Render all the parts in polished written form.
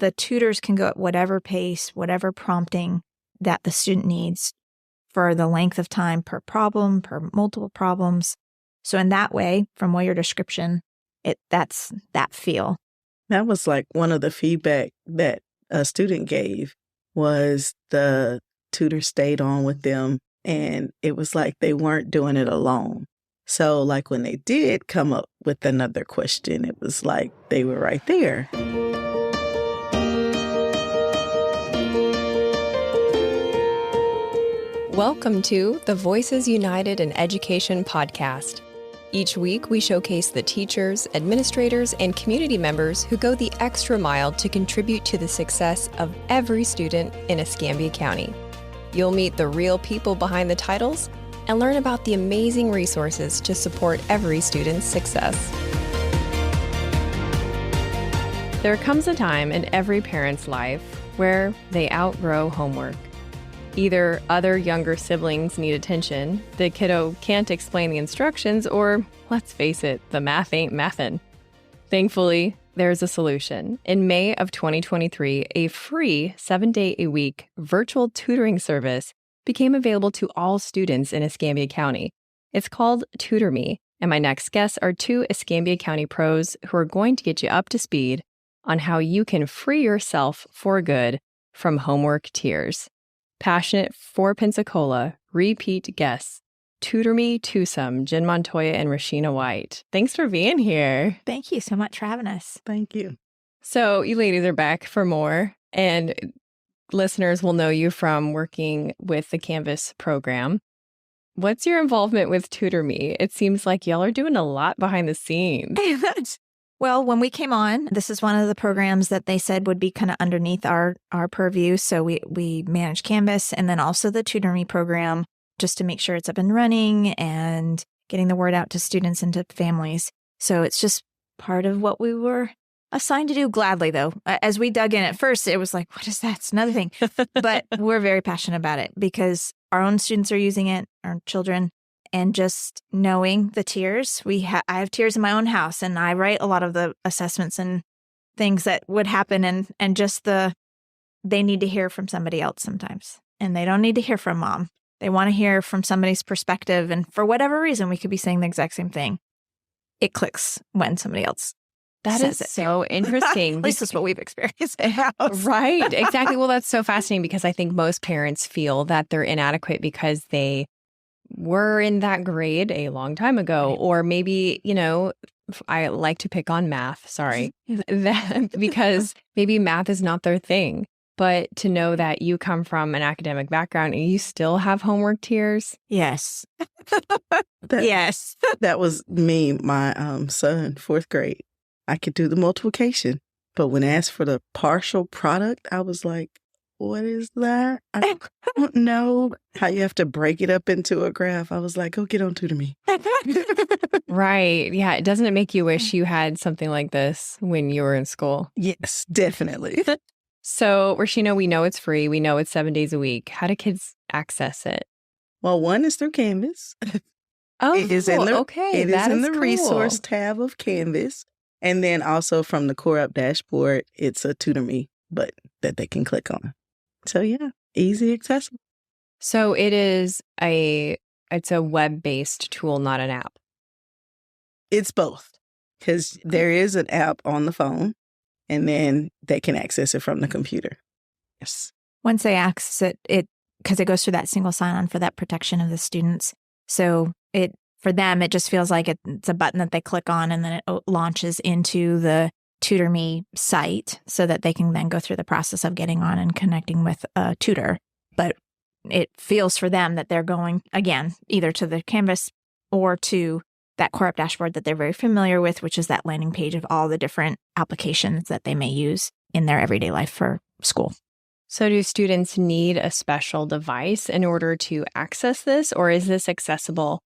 the tutors can go at whatever pace, whatever prompting that the student needs for the length of time per problem, per multiple problems. So in that way, from what your description, that's that feel. That was like one of the feedback that a student gave was the tutor stayed on with them, and it was like they weren't doing it alone. So like when they did come up with another question, it was like they were right there. Welcome to the Voices United in Education podcast. Each week, we showcase the teachers, administrators, and community members who go the extra mile to contribute to the success of every student in Escambia County. You'll meet the real people behind the titles and learn about the amazing resources to support every student's success. There comes a time in every parent's life where they outgrow homework. Either other younger siblings need attention, the kiddo can't explain the instructions, or, let's face it, the math ain't mathin'. Thankfully, there's a solution. In May of 2023, a free 7-day-a-week virtual tutoring service became available to all students in Escambia County. It's called Tutor Me, and my next guests are two Escambia County pros who are going to get you up to speed on how you can free yourself for good from homework tears. Passionate for Pensacola, repeat guests, Tutor Me twosome, Jen Montoya and Rashena White. Thanks for being here. Thank you so much for having us. Thank you. So you ladies are back for more, and listeners will know you from working with the Canvas program. What's your involvement with Tutor Me? It seems like y'all are doing a lot behind the scenes. Well, when we came on, this is one of the programs that they said would be kind of underneath our purview. So we manage Canvas and then also the Tutor Me program just to make sure it's up and running and getting the word out to students and to families. So it's just part of what we were assigned to do gladly, though. As we dug in at first, it was like, what is that? It's another thing. But we're very passionate about it because our own students are using it, our children. And just knowing the tiers, I have tiers in my own house, and I write a lot of the assessments and things that would happen, and just they need to hear from somebody else sometimes, and they don't need to hear from mom. They want to hear from somebody's perspective, and for whatever reason, we could be saying the exact same thing. It clicks when somebody else says it. So interesting. At least that's what we've experienced. Right, exactly. Well, that's so fascinating because I think most parents feel that they're inadequate because they were in that grade a long time ago, right. Or maybe, I like to pick on math, sorry, because maybe math is not their thing. But to know that you come from an academic background and you still have homework tears. Yes. Yes. That was me, my son, 4th grade. I could do the multiplication, but when asked for the partial product, I was like, what is that? I don't know how you have to break it up into a graph. I was like, go get on Tutor Me. Right. Yeah. Doesn't it make you wish you had something like this when you were in school? Yes, definitely. So, Rashena, we know it's free. We know it's 7 days a week. How do kids access it? Well, one is through Canvas. Oh, it is in the cool. resource tab of Canvas. And then also from the Core Up dashboard, it's a Tutor Me button that they can click on. So yeah, easy, accessible. So it's a web-based tool, not an app. It's both, because there is an app on the phone, and then they can access it from the computer. Yes. Once they access it because it goes through that single sign-on for that protection of the students. So for them, it just feels like it's a button that they click on, and then it launches into the Tutor Me site so that they can then go through the process of getting on and connecting with a tutor. But it feels for them that they're going, again, either to the Canvas or to that Core Up dashboard that they're very familiar with, which is that landing page of all the different applications that they may use in their everyday life for school. So do students need a special device in order to access this, or is this accessible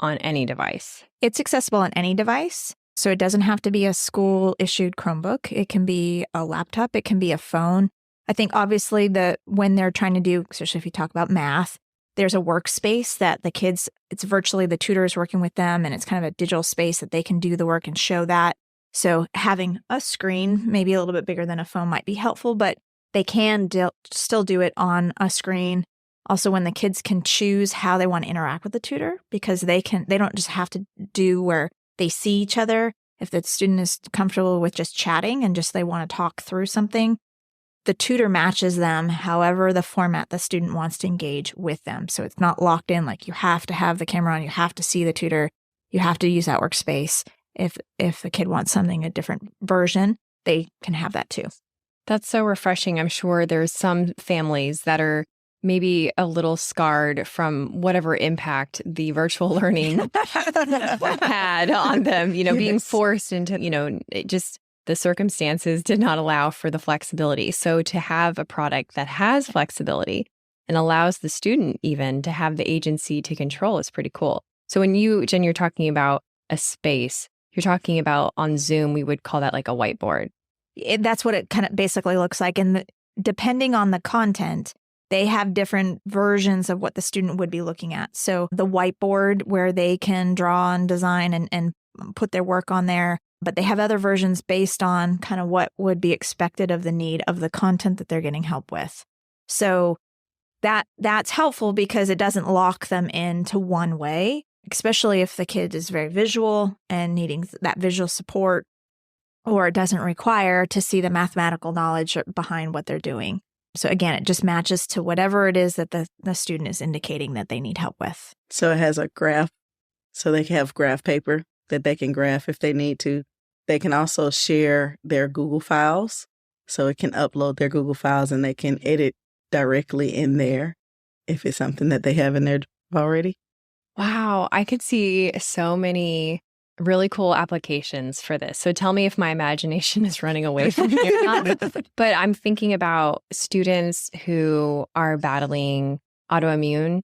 on any device? It's accessible on any device. So it doesn't have to be a school-issued Chromebook. It can be a laptop. It can be a phone. I think obviously when they're trying to do, especially if you talk about math, there's a workspace that the kids, it's virtually the tutor is working with them, and it's kind of a digital space that they can do the work and show that. So having a screen, maybe a little bit bigger than a phone, might be helpful, but they can still do it on a screen. Also, when the kids can choose how they want to interact with the tutor, because they don't just have to do where they see each other. If the student is comfortable with just chatting and just they want to talk through something, the tutor matches them however the format the student wants to engage with them. So it's not locked in, like you have to have the camera on, you have to see the tutor, you have to use that workspace. If the kid wants something, a different version, they can have that too. That's so refreshing. I'm sure there's some families that are maybe a little scarred from whatever impact the virtual learning had on them, being forced into, just the circumstances did not allow for the flexibility. So to have a product that has flexibility and allows the student even to have the agency to control is pretty cool. So when Jen, you're talking about a space, you're talking about on Zoom, we would call that like a whiteboard. That's what it kind of basically looks like. And depending on the content, they have different versions of what the student would be looking at. So the whiteboard where they can draw and design and put their work on there, but they have other versions based on kind of what would be expected of the need of the content that they're getting help with. So that's helpful because it doesn't lock them into one way, especially if the kid is very visual and needing that visual support, or it doesn't require to see the mathematical knowledge behind what they're doing. So again, it just matches to whatever it is that the student is indicating that they need help with. So it has a graph, so they can have graph paper that they can graph if they need to. They can also share their Google files, so it can upload their Google files and they can edit directly in there if it's something that they have in there already. Wow, I could see so many really cool applications for this. So tell me if my imagination is running away from me or not. But I'm thinking about students who are battling autoimmune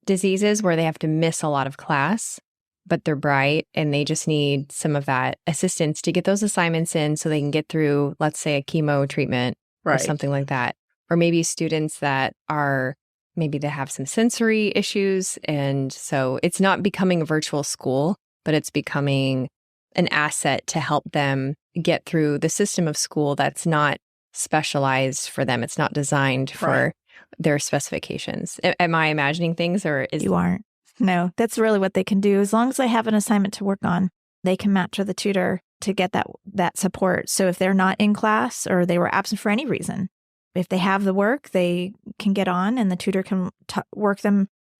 diseases where they have to miss a lot of class, but they're bright and they just need some of that assistance to get those assignments in so they can get through, let's say, a chemo treatment or something like that. Or maybe students that are, maybe they have some sensory issues. And so it's not becoming a virtual school, but it's becoming an asset to help them get through the system of school that's not specialized for them. It's not designed for their specifications. Am I imagining things or is... You aren't. No, that's really what they can do. As long as they have an assignment to work on, they can match with the tutor to get that support. So if they're not in class or they were absent for any reason, if they have the work, they can get on and the tutor can work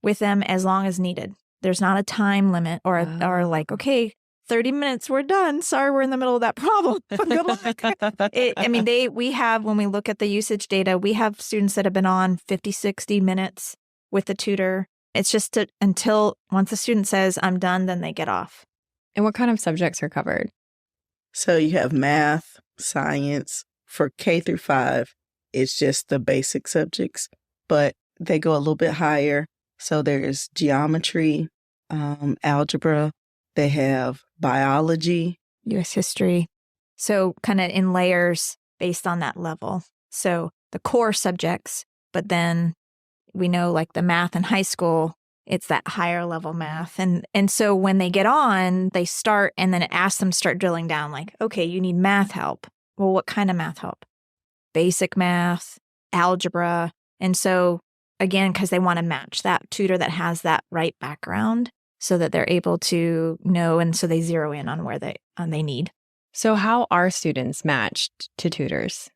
with them as long as needed. There's not a time limit or like, okay, 30 minutes, we're done. Sorry, we're in the middle of that problem. Good luck. We have, when we look at the usage data, we have students that have been on 50, 60 minutes with the tutor. It's just until once the student says, I'm done, then they get off. And what kind of subjects are covered? So you have math, science. For K through 5, it's just the basic subjects, but they go a little bit higher. So there's geometry, algebra. They have biology. U.S. history. So kind of in layers based on that level. So the core subjects, but then we know like the math in high school, it's that higher level math. And so when they get on, they start and then it asks them to start drilling down like, okay, you need math help. Well, what kind of math help? Basic math, algebra. And so again, because they want to match that tutor that has that right background so that they're able to know. And so they zero in on where they need. So how are students matched to tutors?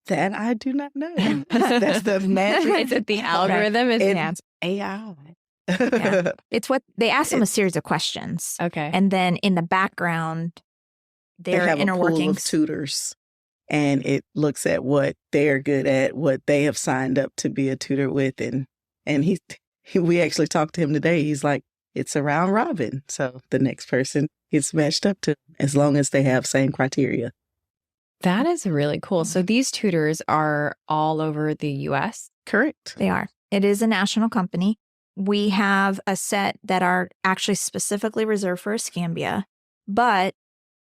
That I do not know. That's the magic. Is it the algorithm? It's AI. Yeah. It's what they ask them a series of questions. Okay. And then in the background, they're they have inner a pool workings. of tutors. And it looks at what they're good at, what they have signed up to be a tutor with. And we actually talked to him today. He's like, it's a round robin. So the next person gets matched up to as long as they have same criteria. That is really cool. So these tutors are all over the U.S.? Correct. They are. It is a national company. We have a set that are actually specifically reserved for Escambia, but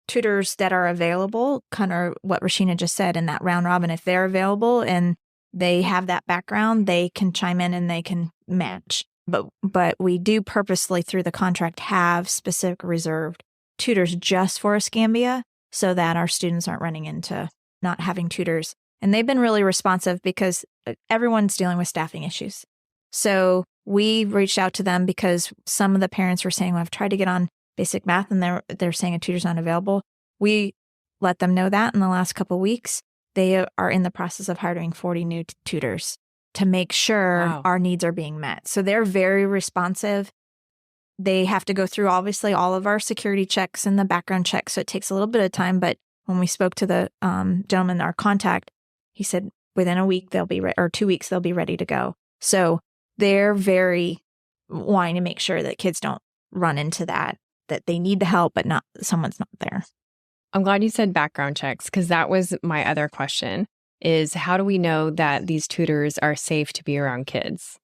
tutors that are available, kind of what Rashena just said in that round robin, if they're available and they have that background, they can chime in and they can match. But we do purposely through the contract have specific reserved tutors just for Escambia so that our students aren't running into not having tutors. And they've been really responsive because everyone's dealing with staffing issues. So we reached out to them because some of the parents were saying, well, I've tried to get on basic math and they're saying a tutor's not available. We let them know that in the last couple of weeks. They are in the process of hiring 40 new tutors to make sure our needs are being met. So they're very responsive. They have to go through, obviously, all of our security checks and the background checks. So it takes a little bit of time. But when we spoke to the gentleman, our contact, he said within a week, or 2 weeks, they'll be ready to go. So they're very wanting to make sure that kids don't run into that they need the help, but someone's not there. I'm glad you said background checks, because that was my other question, is how do we know that these tutors are safe to be around kids?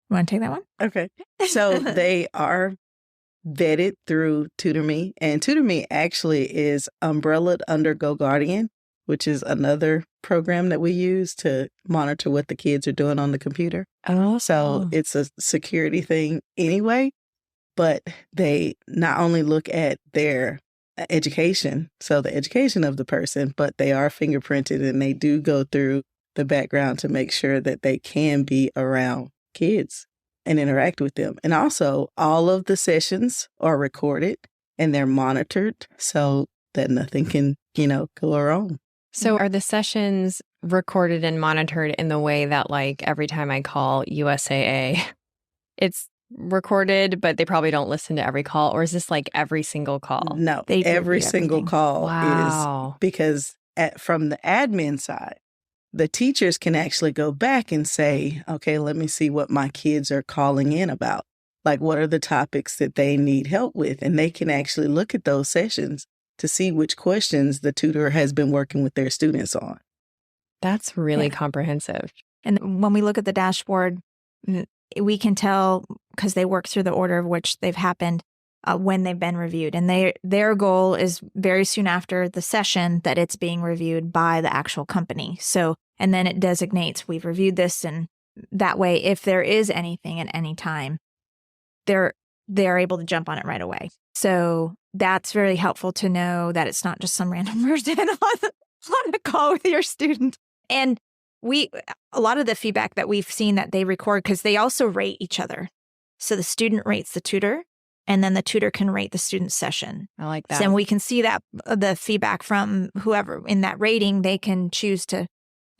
You want to take that one? Okay. So they are vetted through Tutor Me. And Tutor Me actually is umbrellaed under Go Guardian, which is another program that we use to monitor what the kids are doing on the computer. Oh. So it's a security thing anyway, but they not only look at their education, so the education of the person, but they are fingerprinted and they do go through the background to make sure that they can be around kids and interact with them. And also, all of the sessions are recorded and they're monitored so that nothing can, go wrong. So are the sessions recorded and monitored in the way that, like, every time I call USAA, it's recorded, but they probably don't listen to every call? Or is this like every single call? No, every single call Wow. is because from the admin side, the teachers can actually go back and say, okay, let me see what my kids are calling in about. Like, what are the topics that they need help with? And they can actually look at those sessions to see which questions the tutor has been working with their students on. That's really comprehensive. And when we look at the dashboard, we can tell, because they work through the order of which they've happened, when they've been reviewed. And their goal is very soon after the session that it's being reviewed by the actual company. So, and then it designates, we've reviewed this, and that way, if there is anything at any time, they're able to jump on it right away. So that's very helpful to know that it's not just some random person on a call with your student. And a lot of the feedback that we've seen that they record, because they also rate each other. So the student rates the tutor, and then the tutor can rate the student's session. I like that. So we can see that the feedback from whoever in that rating, they can choose to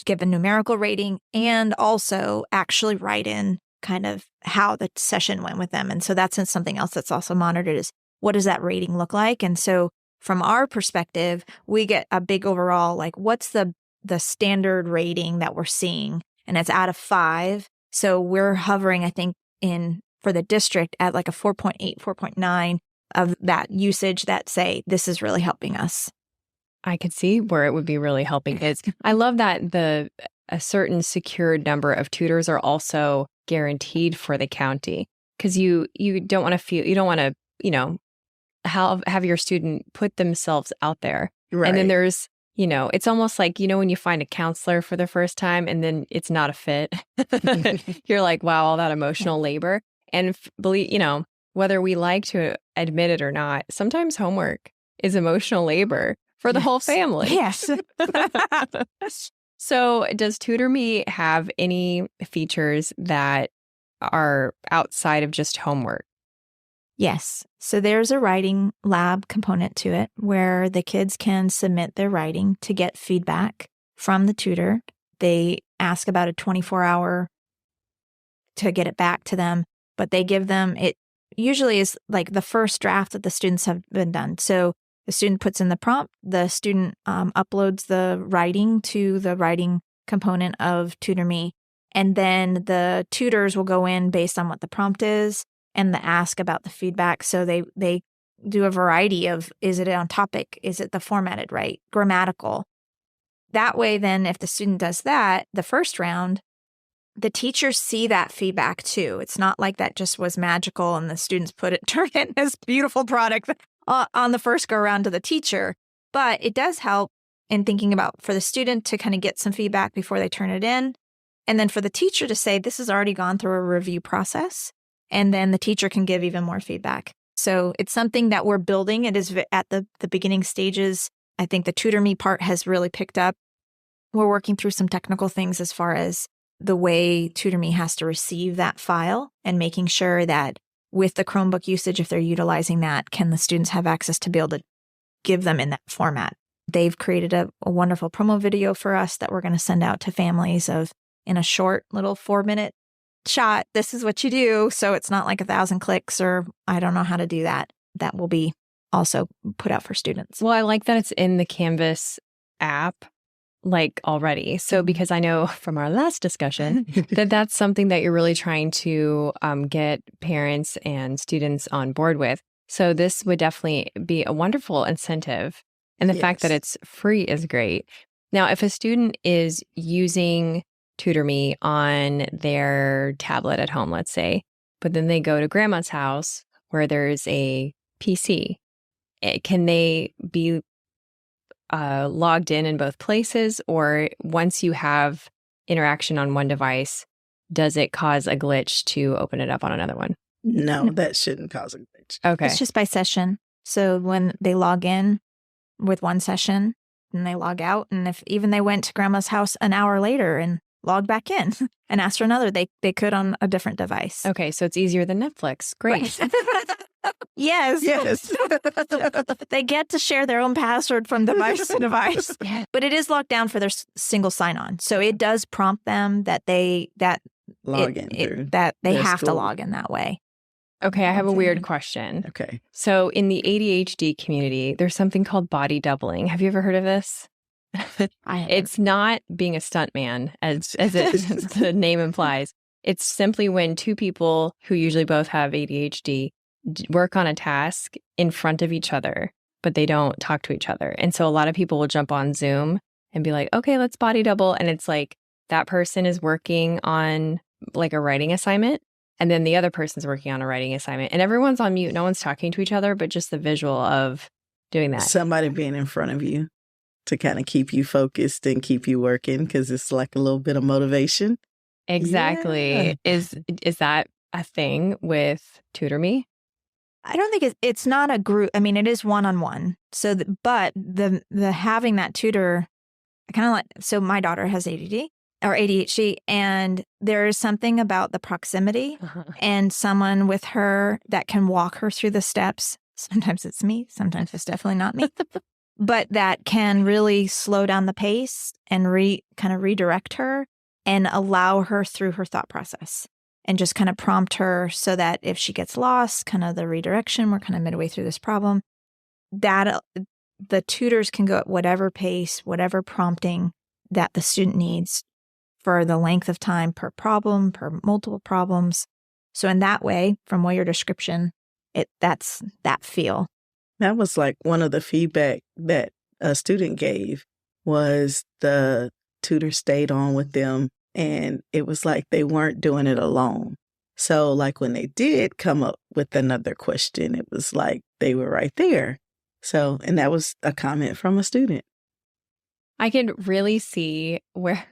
give a numerical rating and also actually write in kind of how the session went with them. And so that's something else that's also monitored, is what does that rating look like? And so from our perspective, we get a big overall, like, what's the standard rating that we're seeing? And it's out of 5. So we're hovering, I think, for the district at like a 4.8, 4.9 of that usage that say, this is really helping us. I could see where it would be really helping kids. I love that a certain secured number of tutors are also guaranteed for the county, because you don't want to have your student put themselves out there. Right. And then there's, it's almost like, when you find a counselor for the first time and then it's not a fit. You're like, wow, all that emotional labor. And believe, whether we like to admit it or not, sometimes homework is emotional labor for the whole family. Yes. So does Tutor Me have any features that are outside of just homework? Yes. So there's a writing lab component to it where the kids can submit their writing to get feedback from the tutor. They ask about a 24-hour to get it back to them, but they give them, it usually is like the first draft that the students have been done. So the student puts in the prompt, the student uploads the writing to the writing component of Tutor Me, and then the tutors will go in based on what the prompt is and the ask about the feedback. So they do a variety of, is it on topic? Is it the formatted right? Grammatical? That way, then, if the student does that, the first round, the teachers see that feedback too. It's not like that just was magical and the students turned in this beautiful product on the first go around to the teacher. But it does help in thinking about for the student to kind of get some feedback before they turn it in. And then for the teacher to say, this has already gone through a review process. And then the teacher can give even more feedback. So it's something that we're building. It is at the beginning stages. I think the Tutor Me part has really picked up. We're working through some technical things as far as the way Tutor Me has to receive that file and making sure that with the Chromebook usage, if they're utilizing that, can the students have access to be able to give them in that format? They've created a wonderful promo video for us that we're going to send out to families of in a short little 4-minute shot. This is what you do. So it's not like 1,000 clicks or I don't know how to do that. That will be also put out for students. Well, I like that it's in the Canvas app like already. So because I know from our last discussion that that's something that you're really trying to get parents and students on board with. So this would definitely be a wonderful incentive. And the fact that it's free is great. Now, if a student is using Tutor Me on their tablet at home, let's say, but then they go to grandma's house where there's a PC, can they be logged in both places? Or once you have interaction on one device, does it cause a glitch to open it up on another one? No, that shouldn't cause a glitch. Okay. It's just by session. So when they log in with one session and they log out, and if even they went to grandma's house an hour later and logged back in and asked for another, they could on a different device. Okay, so it's easier than Netflix. Great. Yes. Yes. They get to share their own password from device to device. But it is locked down for their single sign-on. So it does prompt them that they Log in through that they their have to school. log in that way. Okay, I have a weird question. Okay. So in the ADHD community, there's something called body doubling. Have you ever heard of this? It's not being a stuntman, as the name implies. It's simply when two people who usually both have ADHD work on a task in front of each other, but they don't talk to each other. And so a lot of people will jump on Zoom and be like, okay, let's body double. And it's like that person is working on like a writing assignment, and then the other person's working on a writing assignment. And everyone's on mute. No one's talking to each other, but just the visual of doing that. Somebody being in front of you to kind of keep you focused and keep you working, because it's like a little bit of motivation. Exactly. Yeah. Is that a thing with Tutor Me? I don't think it's not a group. I mean, it is one-on-one. So, but the having that tutor, I kind of like. So my daughter has ADD or ADHD, and there is something about the proximity and someone with her that can walk her through the steps. Sometimes it's me. Sometimes it's definitely not me. But that can really slow down the pace and kind of redirect her and allow her through her thought process. And just kind of prompt her so that if she gets lost, kind of the redirection, we're kind of midway through this problem, that the tutors can go at whatever pace, whatever prompting that the student needs for the length of time per problem, per multiple problems. So in that way, from what your description, that's that feel. That was like one of the feedback that a student gave was the tutor stayed on with them. And it was like they weren't doing it alone. So like when they did come up with another question, it was like they were right there. So, and that was a comment from a student. I can really see where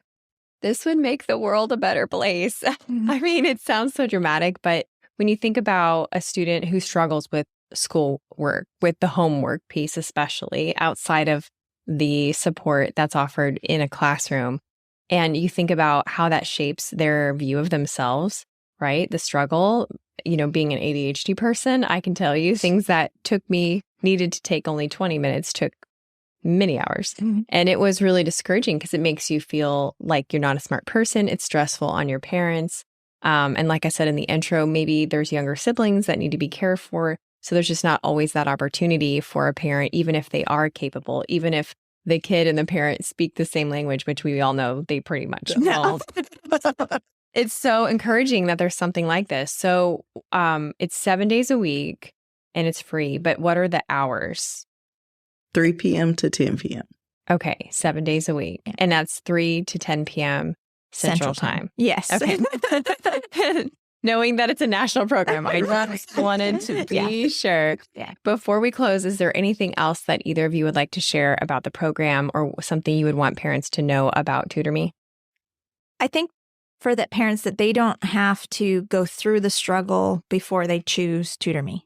this would make the world a better place. I mean, it sounds so dramatic, but when you think about a student who struggles with schoolwork, with the homework piece, especially outside of the support that's offered in a classroom, and you think about how that shapes their view of themselves, right? The struggle, being an ADHD person, I can tell you things that needed to take only 20 minutes took many hours. Mm-hmm. And it was really discouraging because it makes you feel like you're not a smart person. It's stressful on your parents. And like I said in the intro, maybe there's younger siblings that need to be cared for. So there's just not always that opportunity for a parent, even if they are capable, even if the kid and the parent speak the same language, which we all know they pretty much don't. It's so encouraging that there's something like this. So it's 7 days a week and it's free. But what are the hours? 3 p.m. to 10 p.m. Okay, 7 days a week. And that's 3 to 10 p.m. Central Time. Yes. Okay. Knowing that it's a national program, I just wanted to be sure. Yeah. Before we close, is there anything else that either of you would like to share about the program or something you would want parents to know about Tutor Me? I think for the parents that they don't have to go through the struggle before they choose Tutor Me.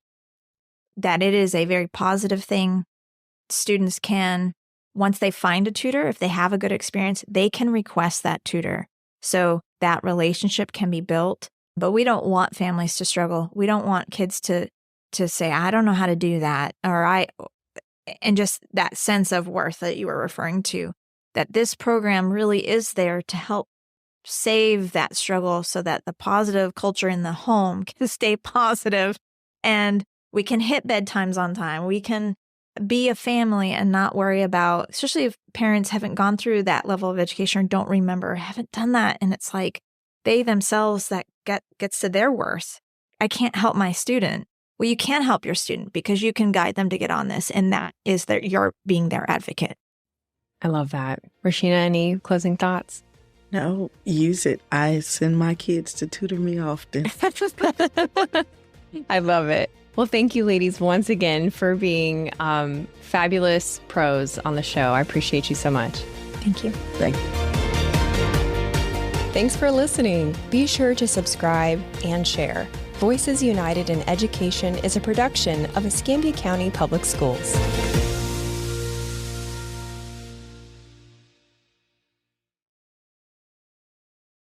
that it is a very positive thing. Students can, once they find a tutor, if they have a good experience, they can request that tutor. So that relationship can be built. But we don't want families to struggle. We don't want kids to say, I don't know how to do that, and just that sense of worth that you were referring to, that this program really is there to help save that struggle so that the positive culture in the home can stay positive and we can hit bedtimes on time. We can be a family and not worry about, especially if parents haven't gone through that level of education or don't remember, haven't done that. And it's like they themselves, that gets to their worth. I can't help my student. Well, you can help your student because you can guide them to get on this. And that is you're being their advocate. I love that. Rashena, any closing thoughts? No, use it. I send my kids to Tutor Me often. I love it. Well, thank you, ladies, once again for being fabulous pros on the show. I appreciate you so much. Thank you. Thank you. Thanks for listening. Be sure to subscribe and share. Voices United in Education is a production of Escambia County Public Schools.